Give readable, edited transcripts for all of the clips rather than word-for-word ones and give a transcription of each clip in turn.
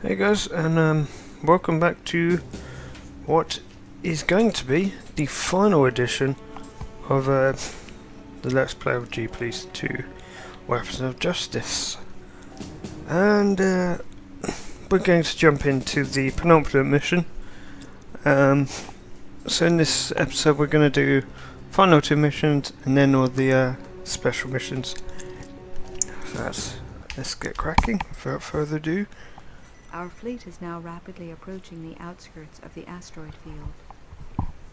Hey guys, and welcome back to what is going to be the final edition of the Let's Play of G Police 2 Weapons of Justice. And we're going to jump into the penultimate mission. So in this episode we're going to do final two missions and then all the special missions. So let's get cracking without further ado. Our fleet is now rapidly approaching the outskirts of the asteroid field.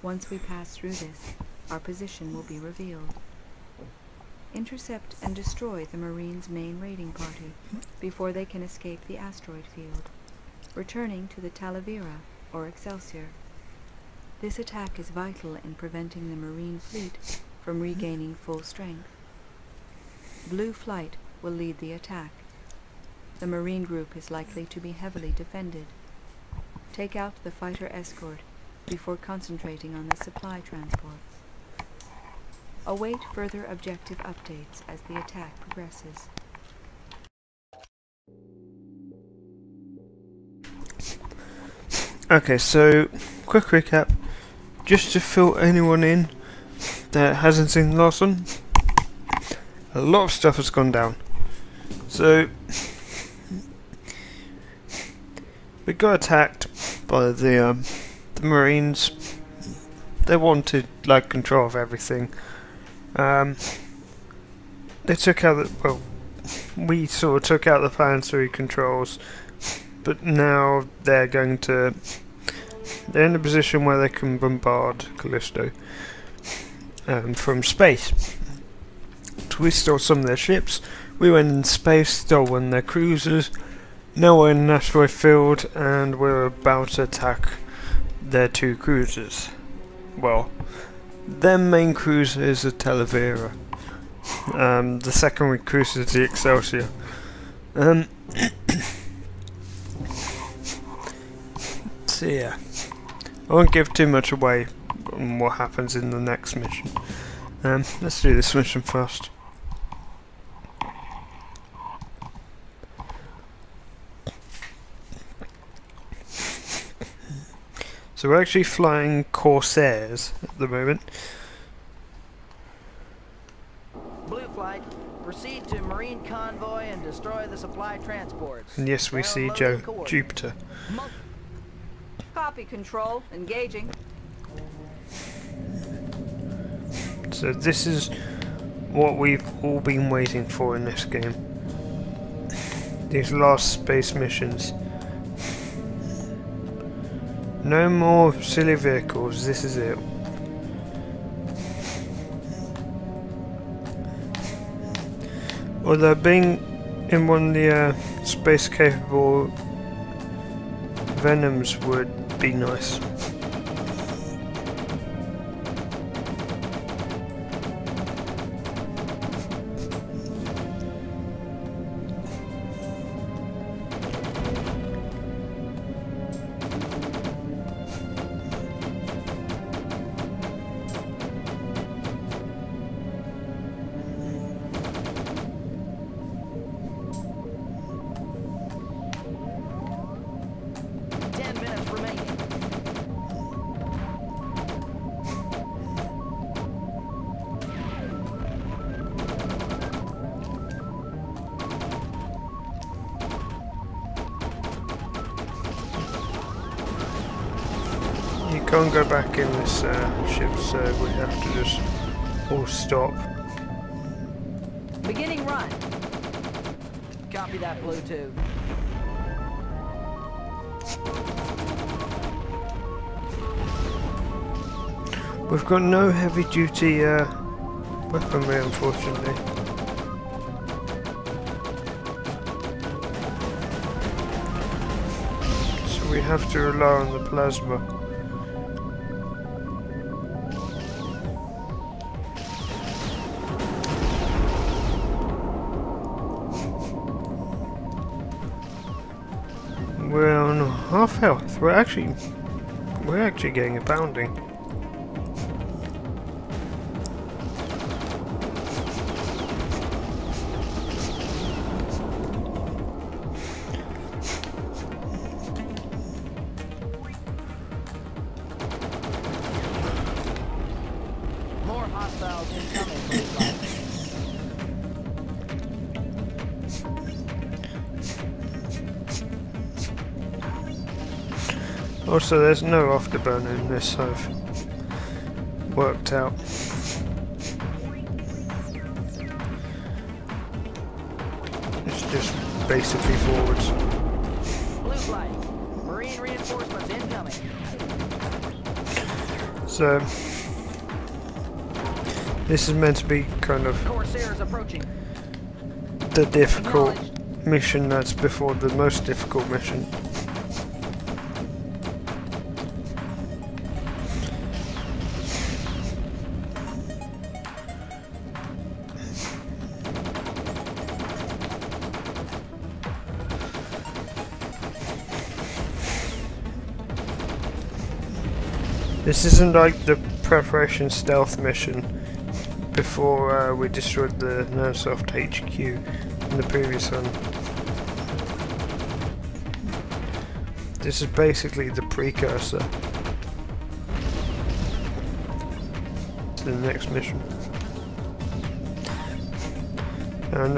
Once we pass through this, our position will be revealed. Intercept and destroy the Marines' main raiding party before they can escape the asteroid field, returning to the Talavera or Excelsior. This attack is vital in preventing the Marine fleet from regaining full strength. Blue Flight will lead the attack. The Marine group is likely to be heavily defended. Take out the fighter escort before concentrating on the supply transports. Await further objective updates as the attack progresses. Okay, so quick recap, just to fill anyone in that hasn't seen the last one. A lot of stuff has gone down. So we got attacked by the Marines. They wanted like control of everything. They took out we sort of took out the planetary controls, but now they're in a position where they can bombard Callisto from space. So we stole some of their ships. We went in space, stole one of their cruisers. Now we're in an asteroid field and we're about to attack their two cruisers. Well, their main cruiser is the Talavera. The secondary cruiser is the Excelsior. So yeah, I won't give too much away on what happens in the next mission. Let's do this mission first. So we're actually flying Corsairs at the moment. Blue Flight, proceed to Marine convoy and destroy the supply transports. And yes, we see Jupiter. Copy, Control. Engaging. So this is what we've all been waiting for in this game. These last space missions. No more silly vehicles, this is it. Although being in one of the space capable Venoms would be nice. You can't go back in this ship, so we have to just all stop. Beginning run. Copy that, Blue 2. We've got no heavy duty weaponry, unfortunately. So we have to rely on the plasma. We're on half health. We're actually getting a pounding. Also, there's no afterburner in this, I've worked out. It's just basically forwards. Blue flag. Marine reinforcements incoming. So, this is meant to be kind of Corsairs approaching. the difficult Acknowledged. mission that's before the most difficult mission. This isn't like the preparation stealth mission before we destroyed the Nersoft HQ in the previous one. This is basically the precursor to the next mission. And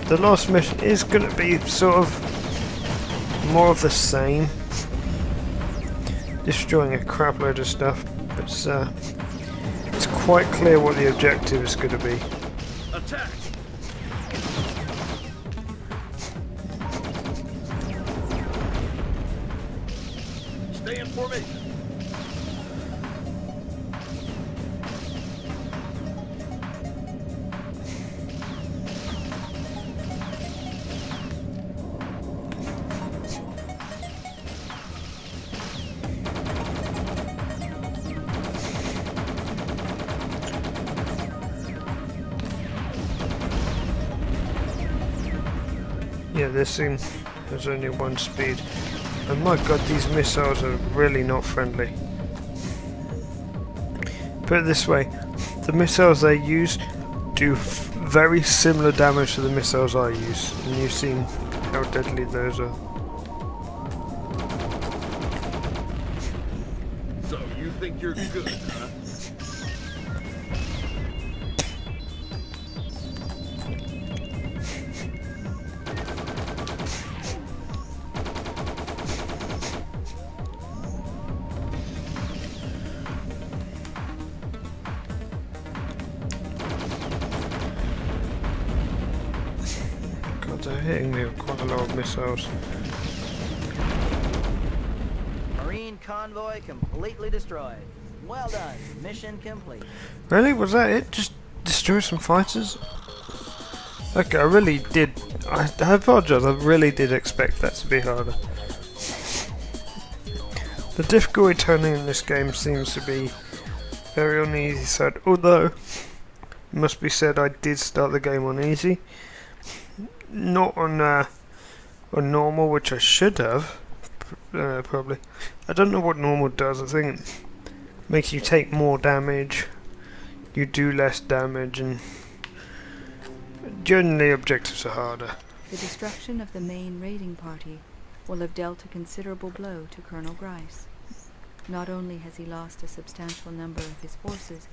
the last mission is going to be sort of more of the same. Destroying a crap load of stuff, but it's quite clear what the objective is going to be. Attack! Stay in formation. Yeah, this thing has only one speed. And my god, these missiles are really not friendly. Put it this way, the missiles they use do very similar damage to the missiles I use. And you've seen how deadly those are. So, you think you're good, huh? God, they're hitting me with quite a lot of missiles. Marine convoy completely destroyed. Well done. Mission complete. Really? Was that it? Just destroy some fighters? Okay, I really did. I apologise, I really did expect that to be harder. The difficulty turning in this game seems to be very on the easy side, although, it must be said, I did start the game on easy. Not on normal, which I should have, probably. I don't know what normal does. I think it makes you take more damage, you do less damage, and generally objectives are harder. The destruction of the main raiding party will have dealt a considerable blow to Colonel Grice. Not only has he lost a substantial number of his forces,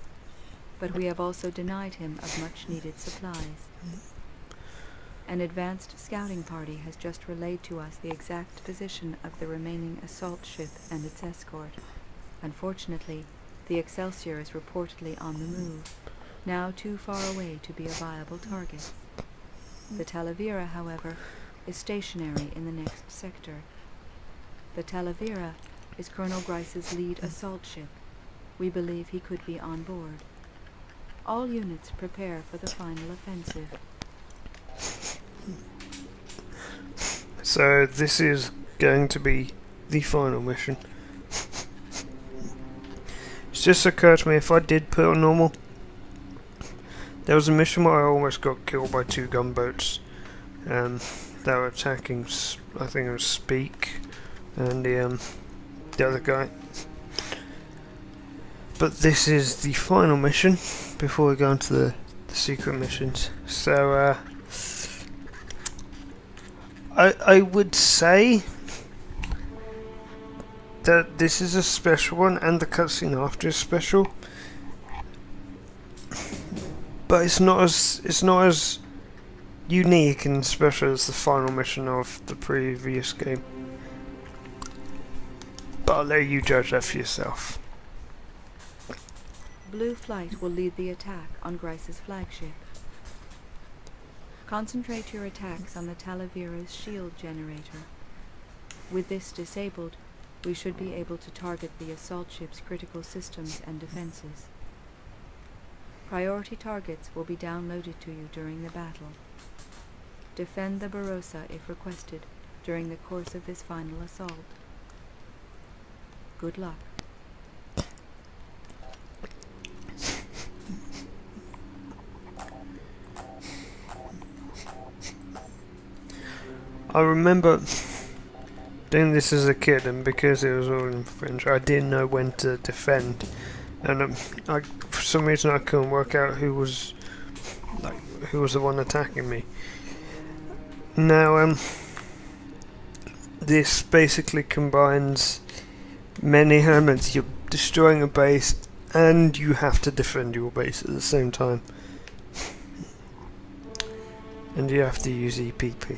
but we have also denied him of much-needed supplies. An advanced scouting party has just relayed to us the exact position of the remaining assault ship and its escort. Unfortunately, the Excelsior is reportedly on the move, now too far away to be a viable target. The Talavera, however, is stationary in the next sector. The Talavera is Colonel Grice's lead assault ship. We believe he could be on board. All units prepare for the final offensive. So this is going to be the final mission. It's just occurred to me, if I did put on normal, there was a mission where I almost got killed by 2 gunboats that were attacking, I think it was Speak and the other guy. But this is the final mission before we go into the secret missions. So I would say that this is a special one, and the cutscene after is special. But it's not as unique and special as the final mission of the previous game. but I'll let you judge that for yourself. Blue Flight will lead the attack on Grice's flagship. Concentrate your attacks on the Talaviro's shield generator. With this disabled, we should be able to target the assault ship's critical systems and defenses. Priority targets will be downloaded to you during the battle. Defend the Barossa if requested during the course of this final assault. Good luck. I remember doing this as a kid, and because it was all in French, I didn't know when to defend, and for some reason I couldn't work out who was the one attacking me. Now, this basically combines many elements. You're destroying a base, and you have to defend your base at the same time, and you have to use EPP.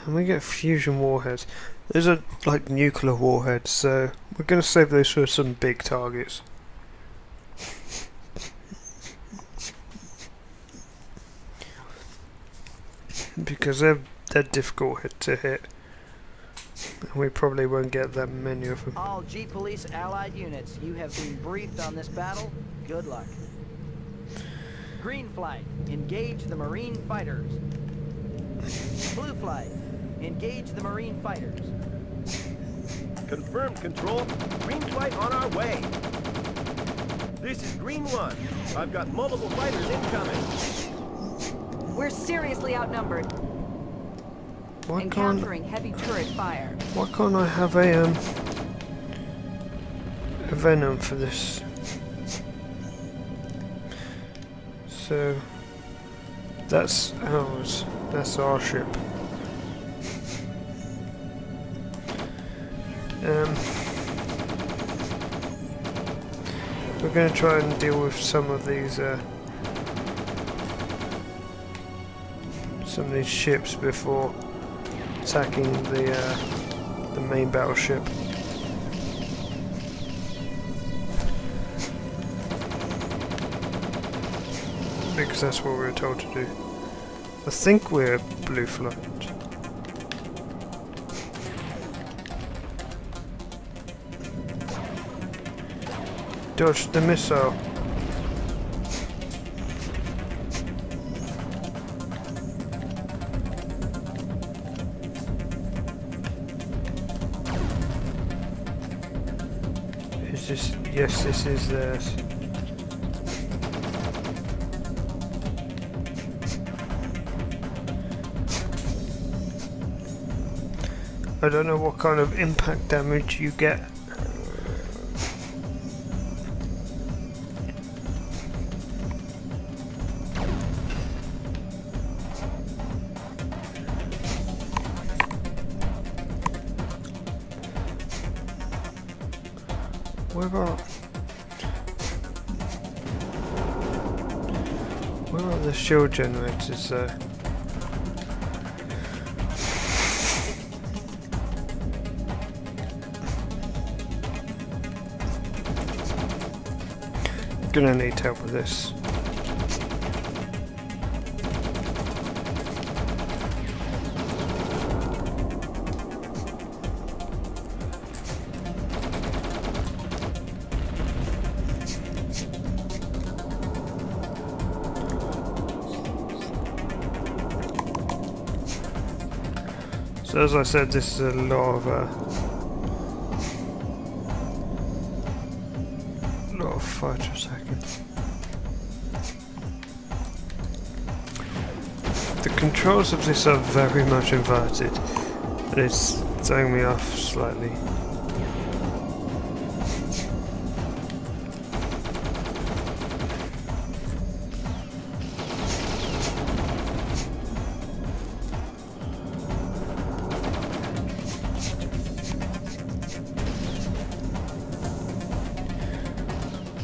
And we get fusion warheads. Those are like nuclear warheads, so we're going to save those for some big targets. Because they're difficult to hit. And we probably won't get that many of them. All G-Police allied units, you have been briefed on this battle. Good luck. Green Flight, engage the Marine fighters. Blue Flight, engage the Marine fighters. Confirmed, Control. Green Flight on our way. This is Green 1. I've got multiple fighters incoming. We're seriously outnumbered. Encountering heavy turret fire. Why can't I have a Venom for this? So that's ours. That's our ship. We're going to try and deal with some of these ships before attacking the main battleship. Because that's what we were told to do. I think we're Blue Flight. Dodge the missile. Is this? Yes, this is theirs. I don't know what kind of impact damage you get. Where are the shield generators though? Gonna need help with this. So as I said, this is a lot of fighter seconds. The controls of this are very much inverted, and it's throwing me off slightly.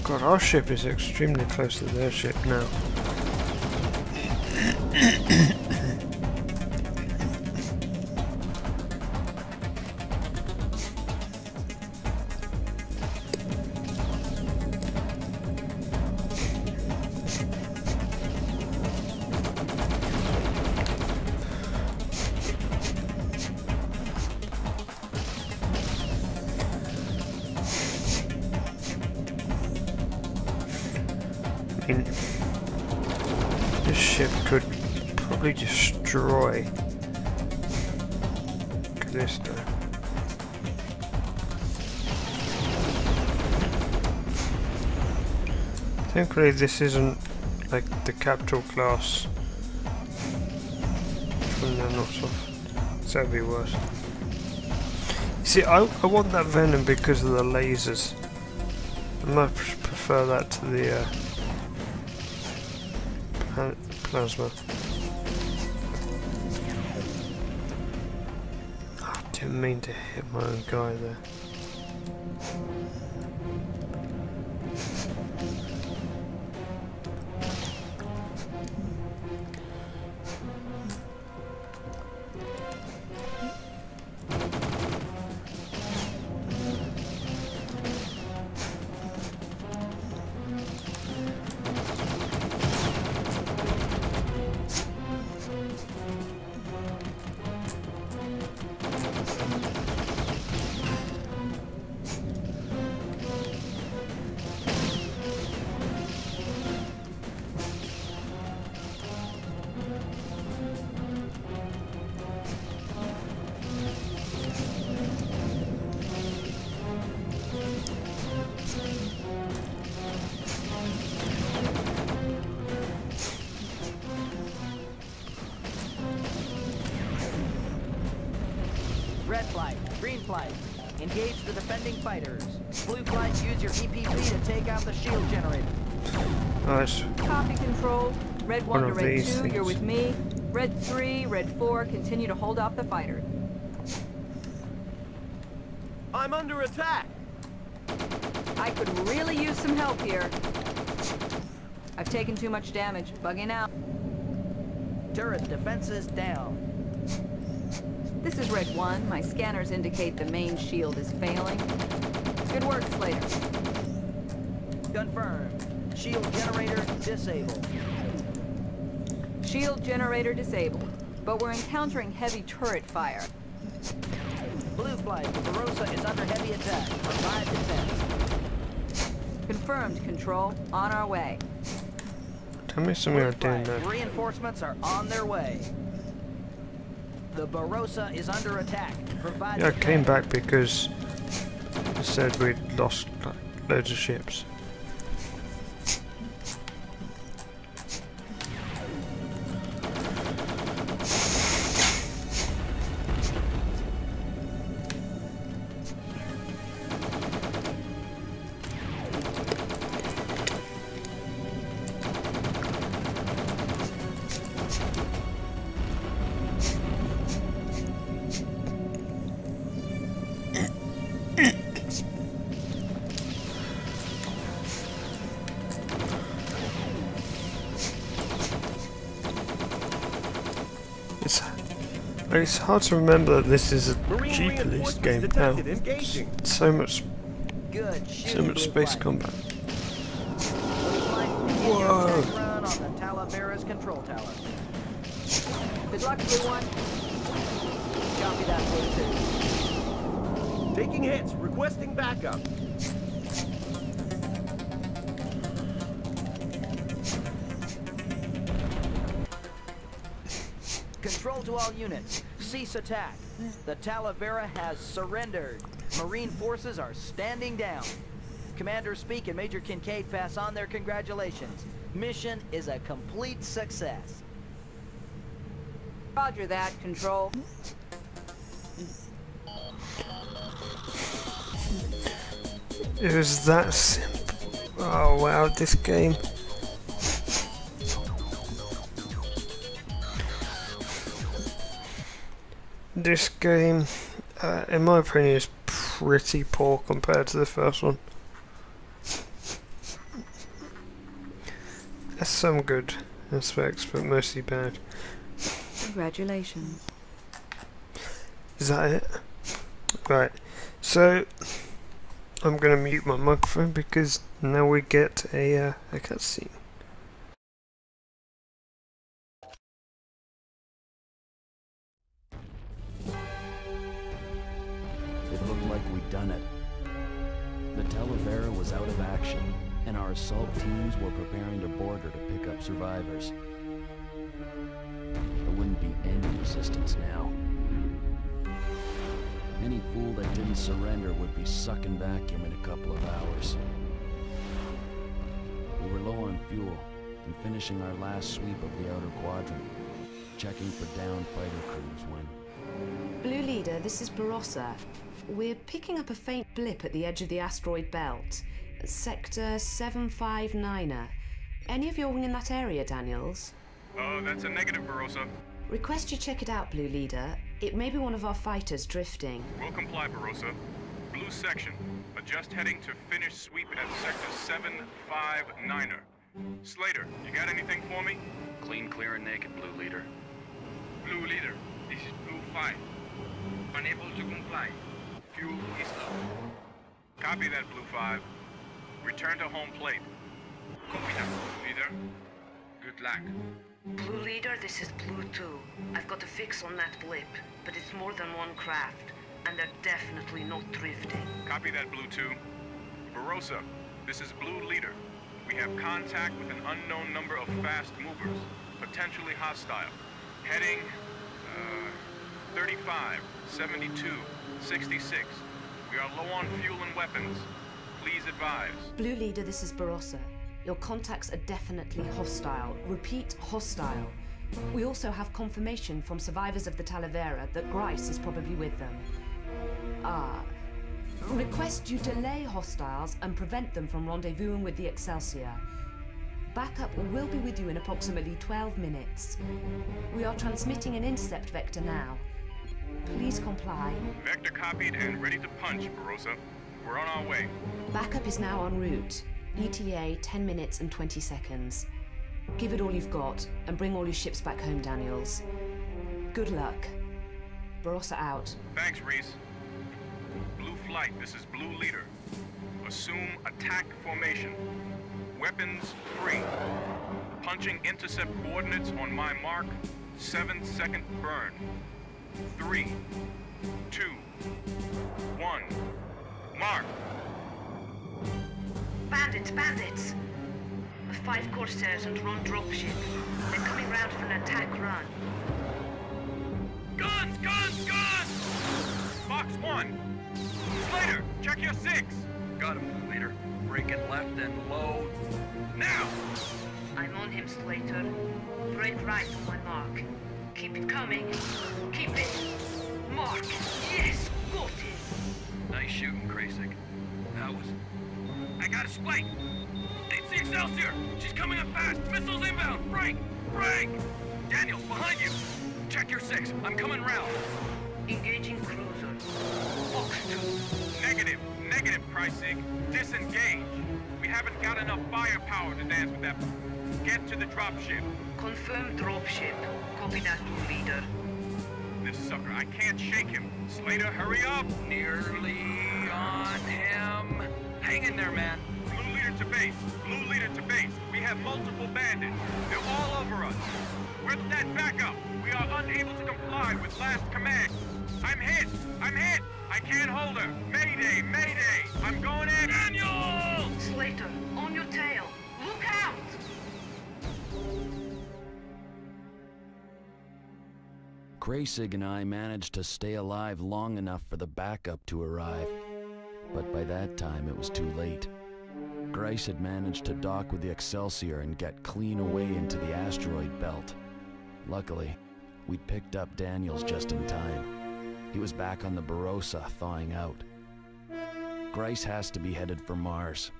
God, our ship is extremely close to their ship now. I mean, this ship could probably destroy Callisto. Thankfully this isn't like the capital class from Nanosov, so that'd be worse. You see, I want that Venom because of the lasers. I much prefer that to the plasma. Oh, I didn't mean to hit my own guy there. Red flight, green flight. Engage the defending fighters. Blue flight, use your EPP to take out the shield generator. Nice. Copy, Control. Red 1 One to of Red these 2, you're things. with me. Red 3, Red 4, continue to hold off the fighters. I'm under attack! I could really use some help here. I've taken too much damage. Bugging out. Turret defenses down. This is Red 1. My scanners indicate the main shield is failing. Good work, Slater. Confirmed. Shield generator disabled. Shield generator disabled, but we're encountering heavy turret fire. Blue flight, the Barossa is under heavy attack. Provide defense. Confirmed, Control. On our way. Tell me something Blue I didn't flight, know. reinforcements are on their way. The Barossa is under attack. Provide Yeah, I came defense. back because it said we'd lost like, loads of ships. It's hard to remember that this is a Marine G-Police reinforcements game now. detected. Engaging. So much Good. So much space combat. Whoa! Run on the Talavera's control tower. Good luck, Blue 1. Copy that, Blue 2. Taking hits. Requesting backup. Control to all units. Cease attack. The Talavera has surrendered. Marine forces are standing down. Commander Speak and Major Kincaid pass on their congratulations. Mission is a complete success. Roger that, Control. It was that simple. Oh wow, this game. This game, in my opinion, is pretty poor compared to the first one. There's some good aspects, but mostly bad. Congratulations. Is that it? Right, so I'm gonna mute my microphone because now we get a cutscene. It looked like we'd done it. The Talavera was out of action, and our our assault teams were preparing to board her to pick up survivors. There wouldn't be any resistance now. Any fool that didn't surrender would be sucking vacuum in a couple of hours. We were low on fuel and finishing our last sweep of the outer quadrant, checking for downed fighter crews when... Blue Leader, this is Barossa. We're picking up a faint blip at the edge of the asteroid belt. Sector 759er. Any of your wing in that area, Daniels? That's a negative, Barossa. Request you check it out, Blue Leader. It may be one of our fighters drifting. We'll comply, Barossa. Blue section. Adjust heading to finish sweep at sector 759er. Slater, you got anything for me? Clean, clear, and naked, Blue Leader. Blue Leader, this is Blue 5. Unable to comply. Fuel is low. Copy that, Blue 5. Return to home plate. Copy that, Blue Leader. Good luck. Blue Leader, this is Blue 2. I've got a fix on that blip, but it's more than one craft, and they're definitely not drifting. Copy that, Blue 2. Barossa, this is Blue Leader. We have contact with an unknown number of fast movers, potentially hostile. Heading, 35, 72, 66. We are low on fuel and weapons. Please advise. Blue Leader, this is Barossa. Your contacts are definitely hostile. Repeat, hostile. We also have confirmation from survivors of the Talavera that Grice is probably with them. Request you delay hostiles and prevent them from rendezvousing with the Excelsior. Backup will be with you in approximately 12 minutes. We are transmitting an intercept vector now. Please comply. Vector copied and ready to punch, Barossa. We're on our way. Backup is now en route. ETA 10 minutes and 20 seconds. Give it all you've got and bring all your ships back home, Daniels. Good luck. Barossa out. Thanks, Reese. Blue Flight, this is Blue Leader. Assume attack formation. Weapons free. Punching intercept coordinates on my mark. 7-second burn. 3, 2, 1. Mark. Bandits! 5 Corsairs and drone dropship. They're coming round for an attack run. Guns! Box 1. Slater, check your 6. Got him, Blue Leader. Break it left and load. Now! I'm on him, Slater. Break right on my mark. Keep it coming. Keep it. Mark. Yes, got it. Nice shooting, Krasik. That was... I got a spike. It's the Excelsior. She's coming up fast. Missiles inbound. Break. Daniels, behind you. Check your 6. I'm coming round. Engaging cruiser. Box 2. Negative, Krasik. Disengage. We haven't got enough firepower to dance with that. Get to the dropship. Confirm dropship. Copy that, Blue Leader. This sucker, I can't shake him. Slater, hurry up. Nearly on him. Hang in there, man. Blue Leader to base. We have multiple bandits. They're all over us. Where's that backup? We are unable to comply with last command. I'm hit. I can't hold her. Mayday. I'm going in. Daniel! Slater, on your tail. Look out! Krasik and I managed to stay alive long enough for the backup to arrive. But by that time, it was too late. Grice had managed to dock with the Excelsior and get clean away into the asteroid belt. Luckily, we'd picked up Daniels just in time. He was back on the Barossa, thawing out. Grice has to be headed for Mars.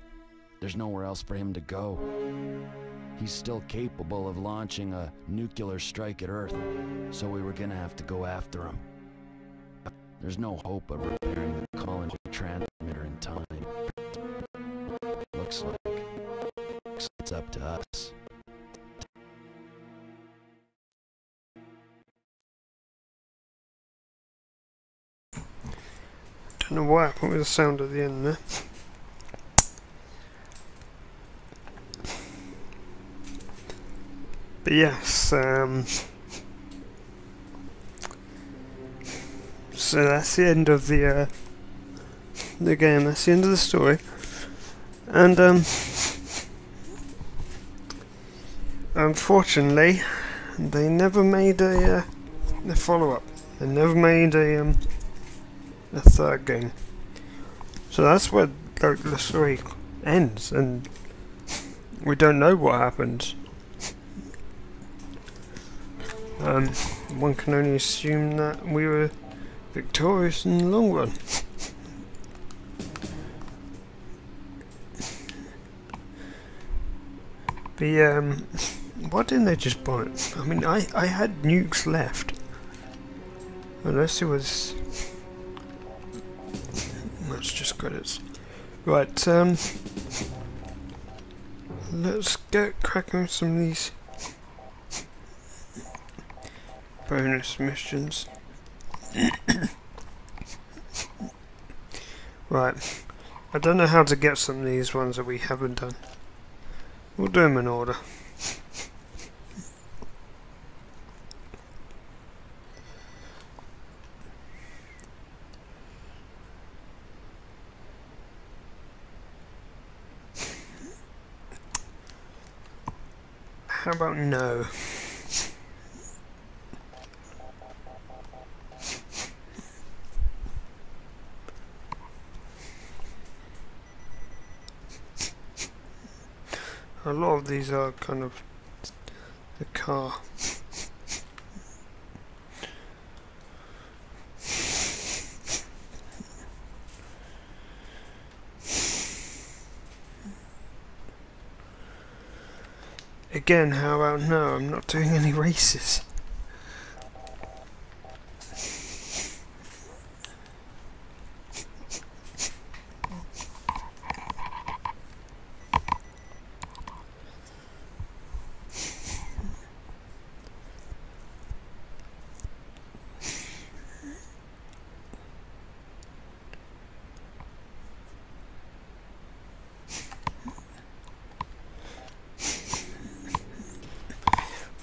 There's nowhere else for him to go. He's still capable of launching a nuclear strike at Earth, so we were gonna have to go after him. There's no hope of repairing the colony transmitter in time. Looks like it's up to us. Don't know what happened with the sound at the end there. But yes, so that's the end of the game. That's the end of the story, and unfortunately, they never made a follow-up. They never made a third game. So that's where Localist 3 ends, and we don't know what happens. One can only assume that we were victorious in the long run. But why didn't they just bomb it? I mean, I had nukes left. Unless it was... That's just credits. Right, let's get cracking with some of these bonus missions. Right, I don't know how to get some of these ones that we haven't done. We'll do them in order. How about no? A lot of these are kind of the car. Again, how about no? I'm not doing any races.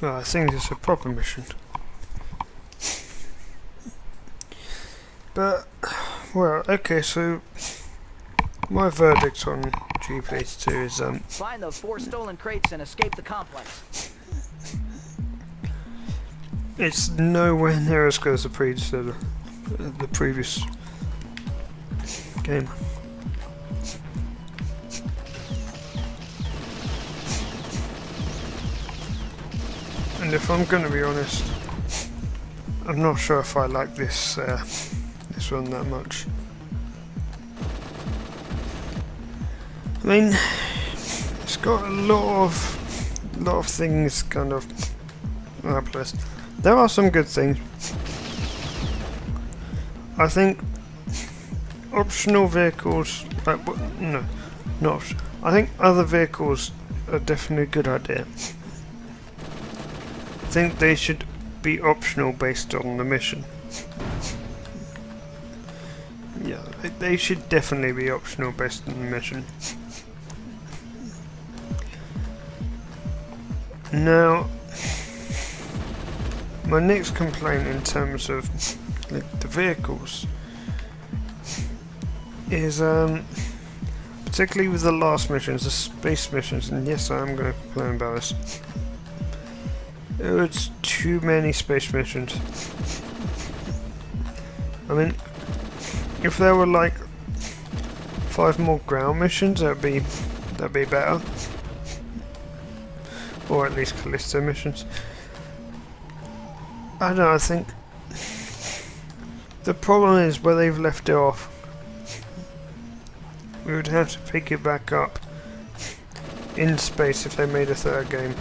Well, I think it's a proper mission. But, well, okay, so my verdict on GP82 is Find the 4 stolen crates and escape the complex. it's nowhere near as good as the predecessor, the previous game. And if I'm going to be honest, I'm not sure if I like this this one that much. I mean, it's got a lot of things kind of on that list. There are some good things. I think optional vehicles. No, not optional. I think other vehicles are definitely a good idea. I think they should be optional based on the mission. Yeah, they should definitely be optional based on the mission. Now, my next complaint in terms of the vehicles is particularly with the last missions, the space missions, and yes, I am going to complain about this. It's too many space missions. I mean, if there were like 5 more ground missions, that'd be better. Or at least Callisto missions. I don't know, I think the problem is where they've left it off. We would have to pick it back up in space if they made a third game.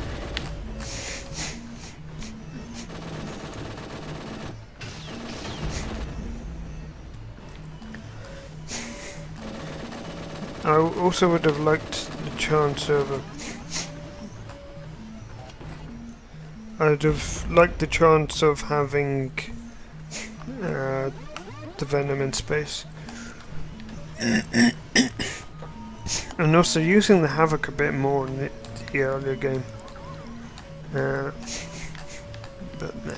I also would have liked the chance of I'd have liked the chance of having the Venom in space. And also using the Havoc a bit more in the earlier game. But nah.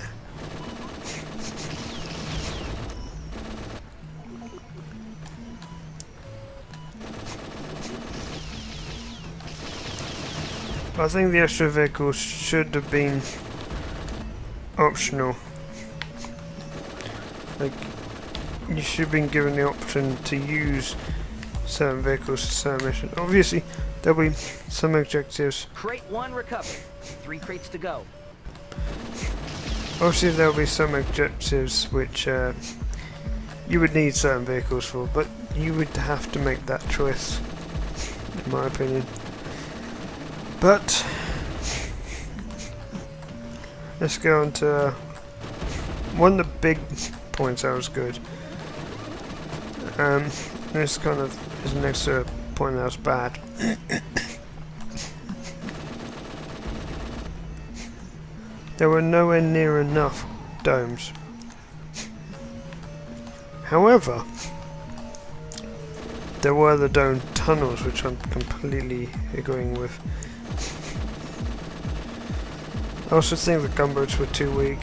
I think the extra vehicles should have been optional. Like, you should have been given the option to use certain vehicles for certain missions. Obviously, there'll be some objectives. Crate 1 recovered. 3 crates to go. Obviously, there'll be some objectives which you would need certain vehicles for, but you would have to make that choice, in my opinion. But let's go on to one of the big points that was good. This kind of is next to a point that was bad. There were nowhere near enough domes. However, there were the dome tunnels, which I'm completely agreeing with. I also think the gunboats were too weak.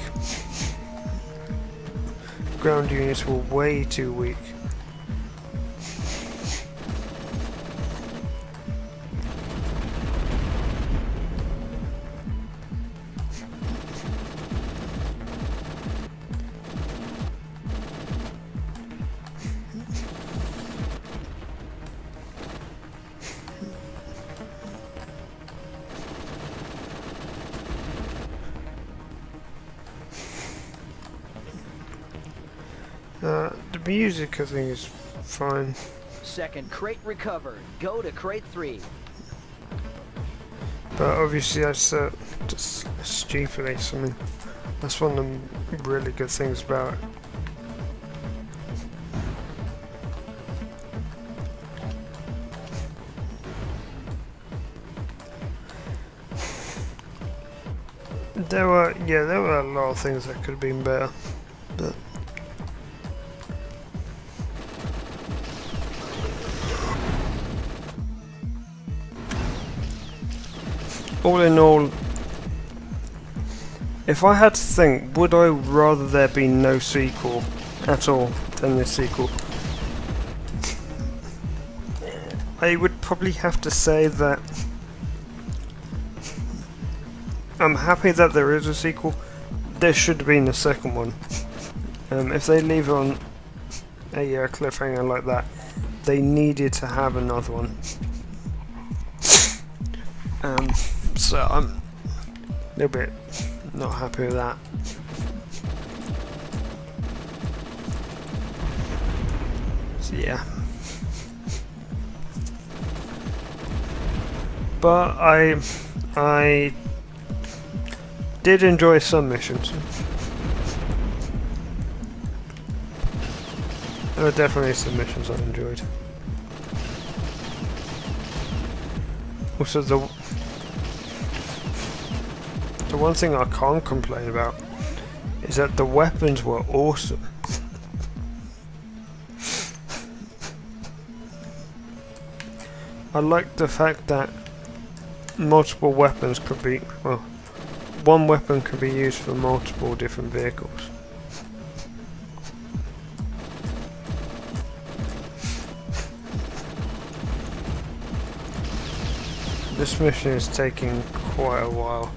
Ground units were way too weak. The music, I think, is fine. Second crate recovered. Go to crate 3. But obviously that's just stupidly something. That's one of the really good things about it. There were a lot of things that could have been better, but all in all, if I had to think, would I rather there be no sequel at all than this sequel? I would probably have to say that I'm happy that there is a sequel. There should have been a second one. If they leave it on a cliffhanger like that, they needed to have another one. So I'm a little bit not happy with that. So yeah. But I did enjoy some missions. There were definitely some missions I enjoyed. Also, the one thing I can't complain about is that the weapons were awesome. I liked the fact that multiple weapons could be, well, one weapon could be used for multiple different vehicles. This mission is taking quite a while.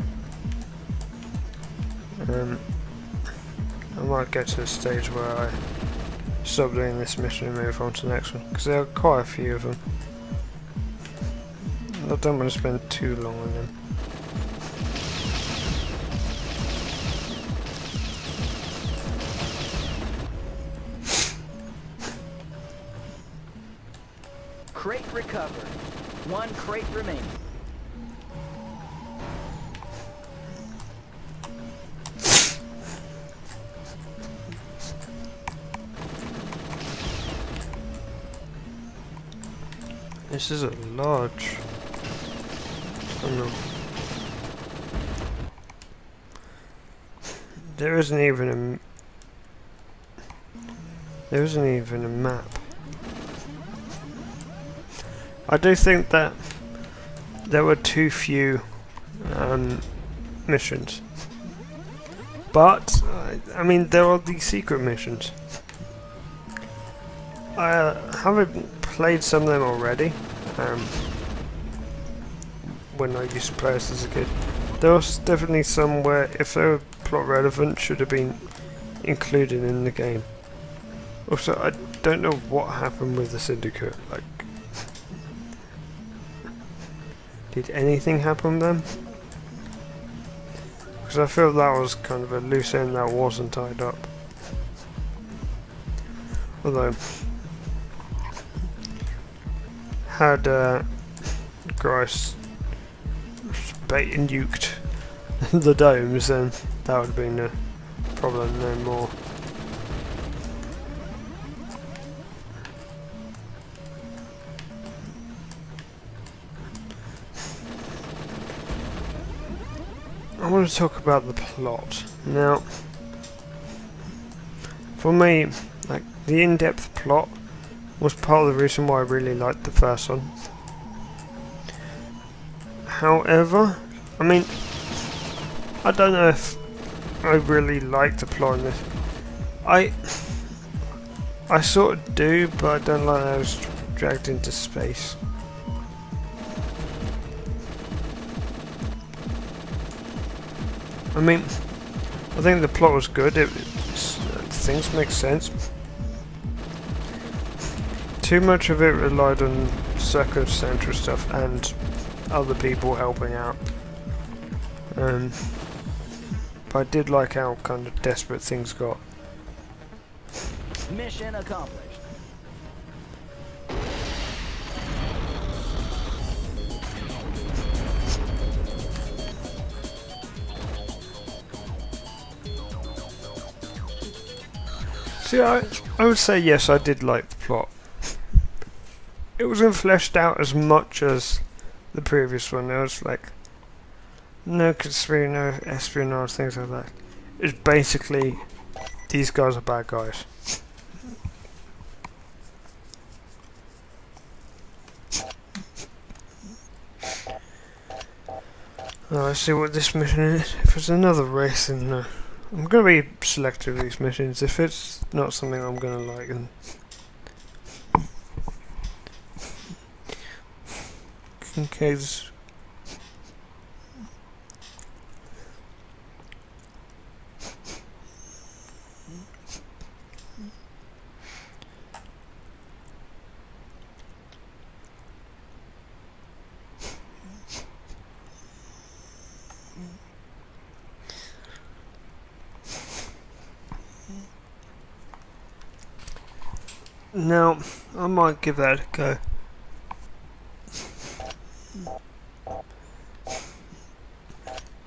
I might get to a stage where I stop doing this mission and move on to the next one, because there are quite a few of them. I don't want to spend too long on them. Crate recovered. 1 crate remaining. This is a large tunnel. There isn't even a map. I do think that there were too few missions, but I mean there are these secret missions. I haven't played some of them already, when I used to play this as a kid. There was definitely some where, if they were plot relevant, should have been included in the game. Also, I don't know what happened with the Syndicate. Like, did anything happen then? Because I feel that was kind of a loose end that wasn't tied up. Although, had Grice bait and nuked the domes, then that would have been a problem no more. I want to talk about the plot. Now, for me, like, the in-depth plot was part of the reason why I really liked the first one. However, I mean, I don't know if I really like the plot in this. I sort of do, but I don't like that I was dragged into space. I mean, I think the plot was good. Things make sense. Too much of it relied on circumstantial stuff and other people helping out. But I did like how kind of desperate things got. Mission accomplished. See, I would say yes, I did like the plot. It wasn't fleshed out as much as the previous one. There was like no conspiracy, no espionage, things like that. It's basically these guys are bad guys. Let's see what this mission is. If it's another race, then I'm going to be selective with these missions. If it's not something I'm going to like, then Kincaid's. Now, I might give that a go.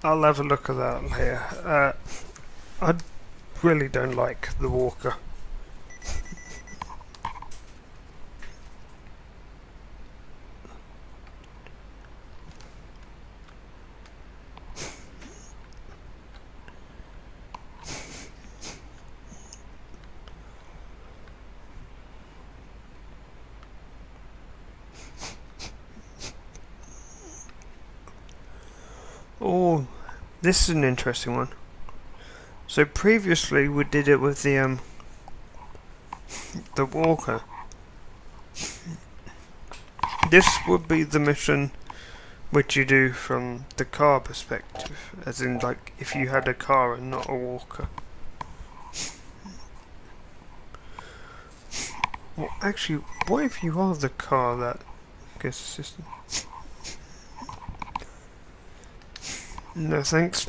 I'll have a look at that later. I really don't like the Walker. Oh, this is an interesting one. So previously we did it with the Walker. This would be the mission which you do from the car perspective, as in like if you had a car and not a Walker. Well, actually, what if you are the car that gets assistance? No thanks.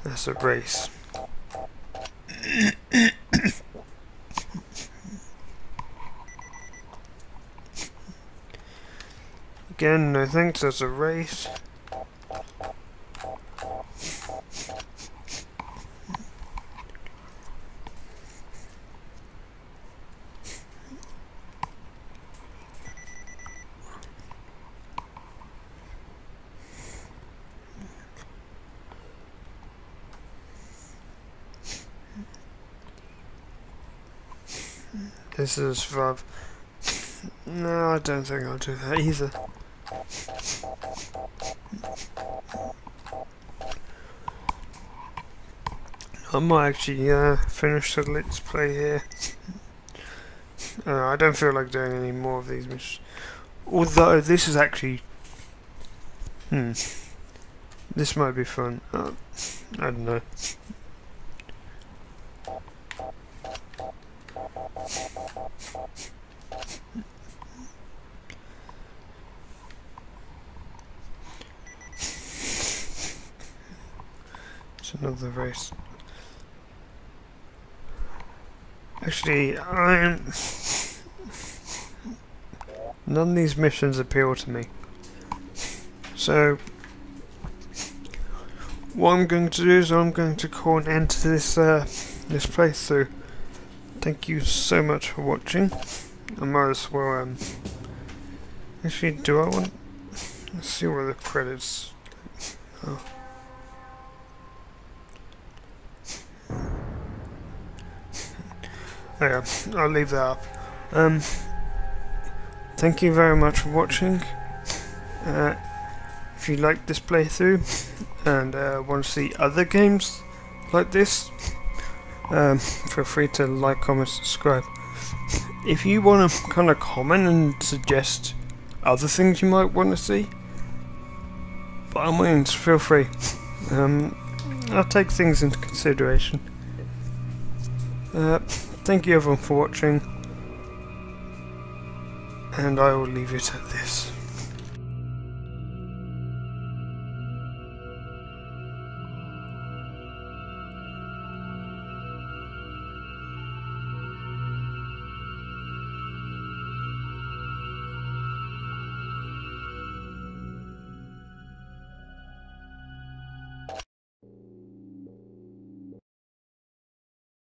That's a race. Again, no thanks, that's a race. This is survive. No, I don't think I'll do that either. I might actually finish the Let's Play here. I don't feel like doing any more of these missions. Although this is actually This might be fun. I don't know. It's another race. Actually, none of these missions appeal to me. So, what I'm going to do is I'm going to call an end to this this playthrough. Thank you so much for watching. I might as well actually, do I want? Let's see where the credits. Oh. Yeah, I'll leave that up. Thank you very much for watching. If you like this playthrough and want to see other games like this, feel free to like, comment, subscribe. If you want to kind of comment and suggest other things you might want to see, by all means, feel free. I'll take things into consideration. Thank you everyone for watching, and I will leave it at this.